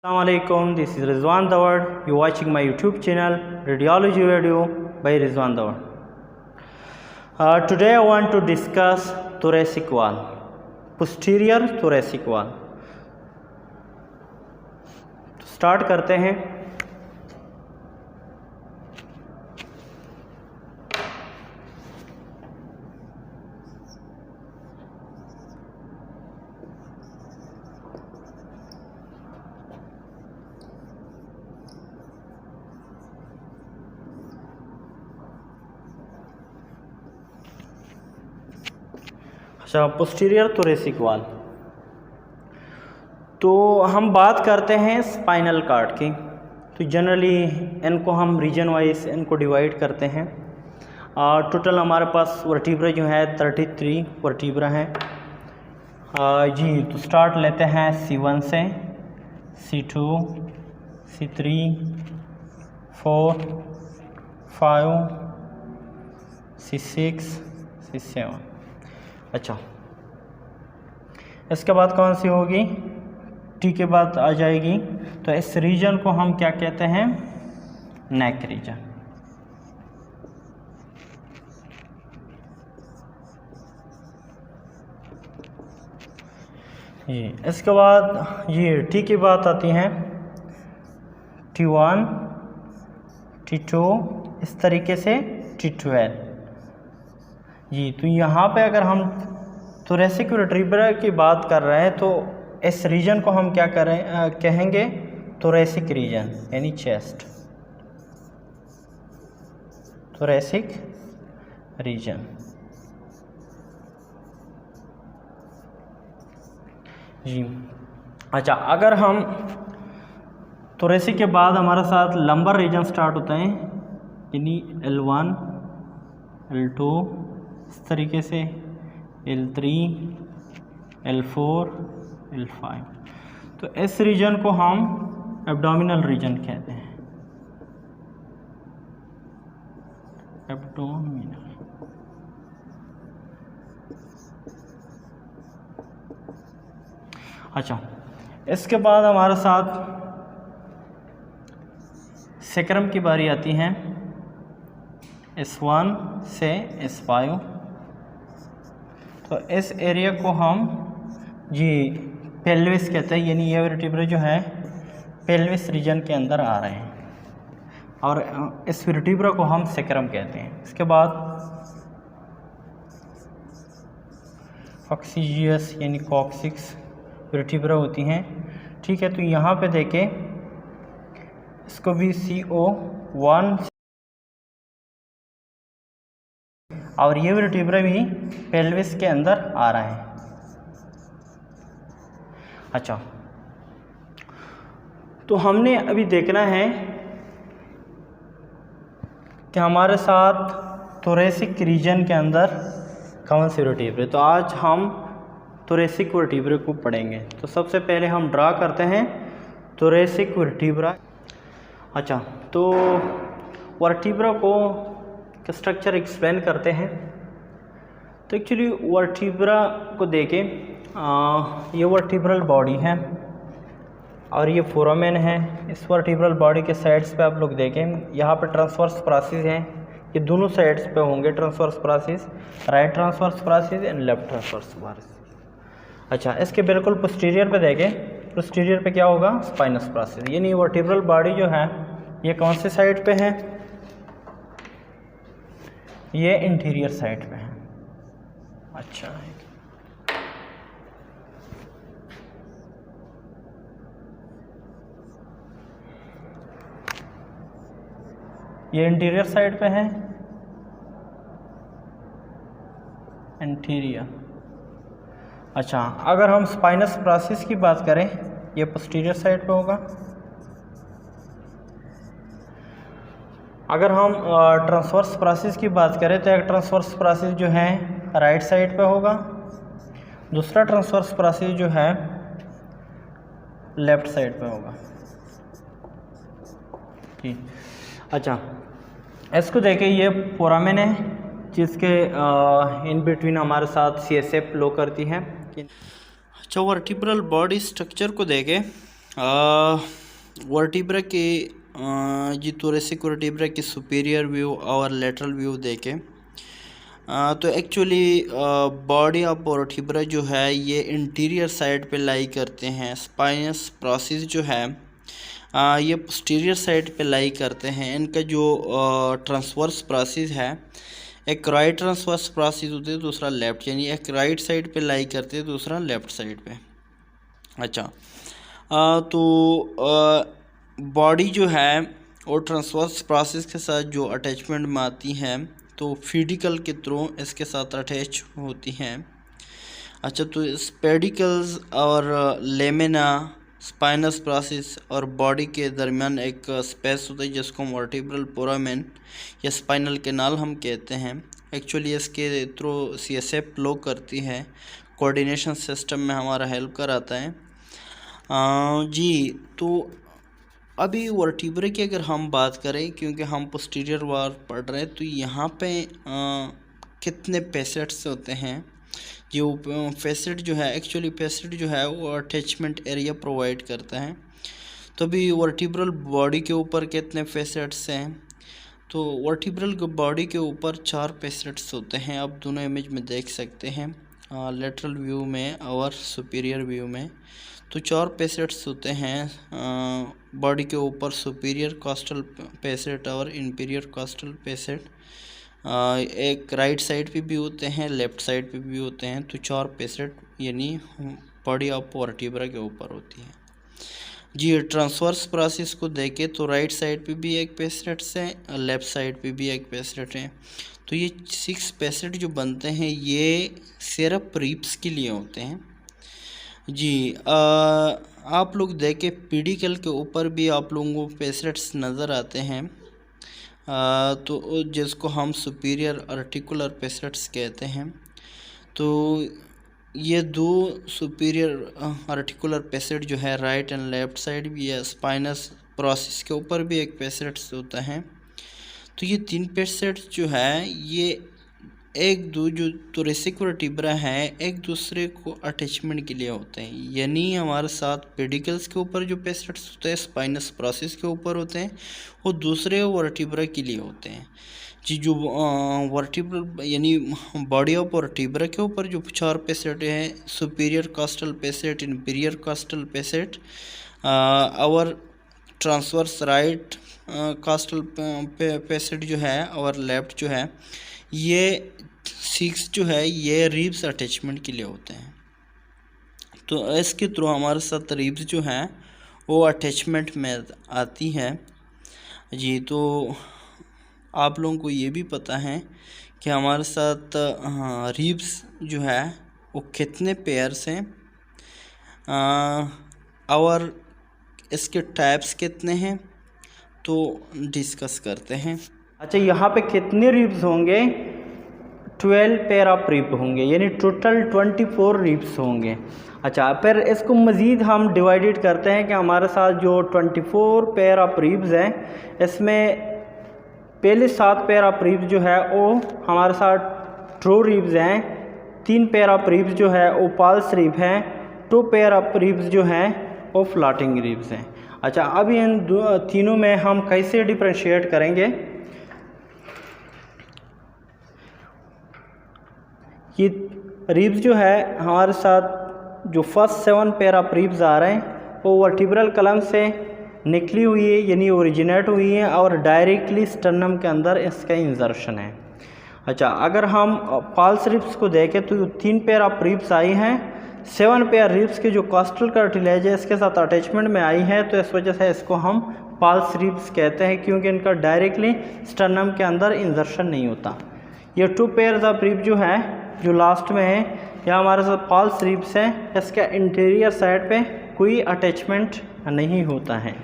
Assalamualaikum, this is Rizwan Dawar. You're watching my YouTube channel Radiology Video by Rizwan Dawar. Today I want to discuss thoracic wall, posterior thoracic wall. तो start करते हैं. अच्छा, posterior thoracic वाल. तो हम बात करते हैं स्पाइनल कार्ड की. तो जनरली इनको हम रीजन वाइज इनको डिवाइड करते हैं. टोटल हमारे पास वर्टिब्रा जो है 33 वर्टिब्रा हैं. जी, तो स्टार्ट लेते हैं C1 से, C2, C3, 4, 5, C6, C7. अच्छा, इसके बाद कौन सी होगी? टी के बाद आ जाएगी. तो इस रीजन को हम क्या कहते हैं? Neck region. ये इसके बाद ये टी की बात आती है. T1, T2, इस तरीके से T12. जी, तो यहाँ पे अगर हम थोरेसिक वर्टिब्रा की बात कर रहे हैं तो इस रीजन को हम क्या कहेंगे? थोरेसिक रीजन, यानी चेस्ट. Thoracic region. जी, अच्छा, अगर हम थोरेसिक के बाद हमारे साथ लंबर रीजन स्टार्ट होता है, यानी L1, L2, इस तरीके से L3, L4, L5. तो इस रीजन को हम एब्डोमिनल रीजन कहते हैं. एब्डोमिनल. अच्छा, इसके बाद हमारे साथ सेक्रम की बारी आती है. S1 से S5. तो इस एरिया को हम जी पेल्विस कहते हैं, यानी ये वर्टिब्रा जो है पेल्विस रीजन के अंदर आ रहे हैं, और इस वर्टिब्रा को हम सेक्रम कहते हैं. इसके बाद कॉक्सिजियस यानी कॉक्सिक्स वर्टिब्रा होती हैं. ठीक है, तो यहाँ पे देखें, इसको भी CO1, और ये वर्टिब्रा भी पेल्विस के अंदर आ रहा है. अच्छा, तो हमने अभी देखना है कि हमारे साथ थोरेसिक रीजन के अंदर कौन से वर्टिब्रे. तो आज हम थोरेसिक वर्टिब्रे को पढ़ेंगे. तो सबसे पहले हम ड्रा करते हैं थोरेसिक वर्टिब्रा. अच्छा, तो वर्टिब्रा को स्ट्रक्चर एक्सप्लेन करते हैं. तो एक्चुअली वर्टिब्रा को देखें, ये वर्टिब्रल बॉडी है और ये फोरामेन है. इस वर्टिब्रल बॉडी के साइड्स पे आप लोग देखें, यहाँ पे ट्रांसवर्स प्रासिस हैं. ये दोनों साइड्स पे होंगे transverse process, right transverse process and left transverse process. अच्छा, इसके बिल्कुल पोस्टीरियर पे देखें, पोस्टीरियर पे क्या होगा? स्पाइनस प्रासिस. यानी वर्टिब्रल बॉडी जो है ये कौन से साइड पे है? ये इंटीरियर साइड पे है. अच्छा, ये इंटीरियर साइड पे है, इंटीरियर. अच्छा, अगर हम स्पाइनस प्रासिस की बात करें, ये पोस्टीरियर साइड पे होगा. अगर हम ट्रांसवर्स प्रासिस की बात करें तो एक ट्रांसवर्स प्रासिस जो है राइट साइड पे होगा, दूसरा ट्रांसवर्स प्रासिस जो है लेफ्ट साइड पे होगा. ठीक. अच्छा, इसको देखिए, ये फोरामेन है जिसके इन बिटवीन हमारे साथ CSF फ्लो करती है. अच्छा, वर्टिब्रल बॉडी स्ट्रक्चर को देखें वर्टिब्रा के जी थोरेसिक वर्टिब्रा की सुपीरियर व्यू और लेटरल व्यू देखें तो एक्चुअली बॉडी ऑफ वर्टिब्रा जो है ये इंटीरियर साइड पे लाई करते हैं। स्पाइनस प्रोसेस जो है ये पोस्टीरियर साइड पे लाई करते हैं। इनका जो ट्रांसवर्स प्रोसेस है, एक राइट ट्रांसवर्स प्रोसेस होती है, दूसरा लेफ़्ट, यानी एक राइट साइड पे लाई करते हैं, दूसरा लेफ़्ट साइड पे। अच्छा, तो बॉडी जो है और ट्रांसवर्स प्रोसेस के साथ जो अटैचमेंट में आती हैं तो फीडिकल के थ्रू इसके साथ अटैच होती हैं। अच्छा, तो स्पेडिकल्स और लेमिना स्पाइनस प्रोसेस और बॉडी के दरमियान एक स्पेस होता है जिसको वर्टिब्रल फोरामेन या स्पाइनल कैनाल हम कहते हैं। एक्चुअली इसके थ्रू सीएसएफ फ्लो करती है, कोऑर्डिनेशन सिस्टम में हमारा हेल्प कराता है। जी, तो अभी वर्टिब्रा की अगर हम बात करें, क्योंकि हम पोस्टीरियर वार पढ़ रहे हैं, तो यहाँ पे कितने फेसेट्स होते हैं। जो फेसेट जो है, एक्चुअली फेसेट जो है वो अटैचमेंट एरिया प्रोवाइड करता है। तो अभी वर्टिब्रल बॉडी के ऊपर कितने फेसेट्स हैं, तो वर्टिब्रल बॉडी के ऊपर 4 फेसेट्स होते हैं। आप दोनों इमेज में देख सकते हैं, लेटरल व्यू में और सुपीरियर व्यू में। तो 4 फेसेट्स होते हैं बॉडी के ऊपर, सुपीरियर कॉस्टल फेसेट और इंफीरियर कॉस्टल फेसेट। एक राइट साइड पे भी होते हैं, लेफ़्ट साइड पे भी होते हैं। तो 4 फेसेट यानी बॉडी ऑफ वर्टिब्रा के ऊपर होती है। जी, ट्रांसवर्स प्रोसेस को देखें तो राइट साइड पे भी एक फेसेट्स है, लेफ़्ट साइड पे भी एक फेसेट है। तो ये 6 फेसेट जो बनते हैं ये सिर्फ रिब्स के लिए होते हैं। जी, आप लोग देखें पीडिकल के ऊपर भी आप लोगों को फेसेट्स नज़र आते हैं, तो जिसको हम सुपीरियर आर्टिकुलर फेसेट्स कहते हैं। तो ये 2 सुपीरियर आर्टिकुलर फेसेट जो है राइट एंड लेफ़्ट साइड भी है, स्पाइनस प्रोसेस के ऊपर भी एक फेसेट्स होता है। तो ये 3 फेसेट्स जो है ये जो थोरेसिक वर्टिब्रा है एक दूसरे को अटैचमेंट के लिए होते हैं। यानी हमारे साथ पेडिकल्स के ऊपर जो फेसेट्स होते हैं स्पाइनस प्रोसेस के ऊपर होते हैं, वो दूसरे वर्टिब्रा के लिए होते हैं। जी, जो वर्टिब्रा यानी बॉडी ऑफ वर्टिब्रा के ऊपर जो 4 फेसेट हैं, superior costal facet, inferior costal facet और ट्रांसवर्स राइट कॉस्टल फेसेट जो है और लेफ़्ट जो है, ये 6 जो है ये रिब्स अटैचमेंट के लिए होते हैं। तो इसके थ्रू हमारे साथ रिब्स जो हैं वो अटैचमेंट में आती है। जी, तो आप लोगों को ये भी पता है कि हमारे साथ रिब्स जो है वो कितने पेयर्स हैं और इसके टाइप्स कितने हैं, तो डिस्कस करते हैं। अच्छा, यहाँ पे कितने रिब्स होंगे, 12 पेयर ऑफ रिब होंगे, यानी टोटल 24 रिब्स होंगे। अच्छा, फिर इसको मज़ीद हम डिवाइडेड करते हैं कि हमारे साथ जो 24 पेयर ऑफ रिब्स हैं, इसमें पहले 7 पेयर ऑफ रिब्स जो है वो हमारे साथ ट्रू रिब्स हैं, 3 पेयर ऑफ रिब्स जो है वो पाल्स रिब हैं, 2 पेयर ऑफ रिब्स जो हैं वो फ्लॉटिंग रिब्स हैं। अच्छा, अब इन तीनों में हम कैसे डिफ्रेंशिएट करेंगे। ये रिब्स जो है हमारे साथ जो फर्स्ट 7 पेयर ऑफ रिब्स आ रहे हैं वो वर्टिब्रल कलम से निकली हुई है, यानी ओरिजिनेट हुई है और डायरेक्टली स्टर्नम के अंदर इसका इंजर्शन है। अच्छा, अगर हम पाल्स रिब्स को देखें तो 3 पेयर ऑफ रिब्स आई हैं, 7 पेयर रिब्स के जो कॉस्टल कार्टिलेज है इसके साथ अटैचमेंट में आई है, तो इस वजह से इसको हम पाल्स रिब्स कहते हैं, क्योंकि इनका डायरेक्टली स्टर्नम के अंदर इंजर्शन नहीं होता। ये 2 पेयर ऑफ रिब जो है जो लास्ट में है, यह हमारे साथ पाल्स रिब्स हैं, इसका इंटीरियर साइड पे कोई अटैचमेंट नहीं होता है।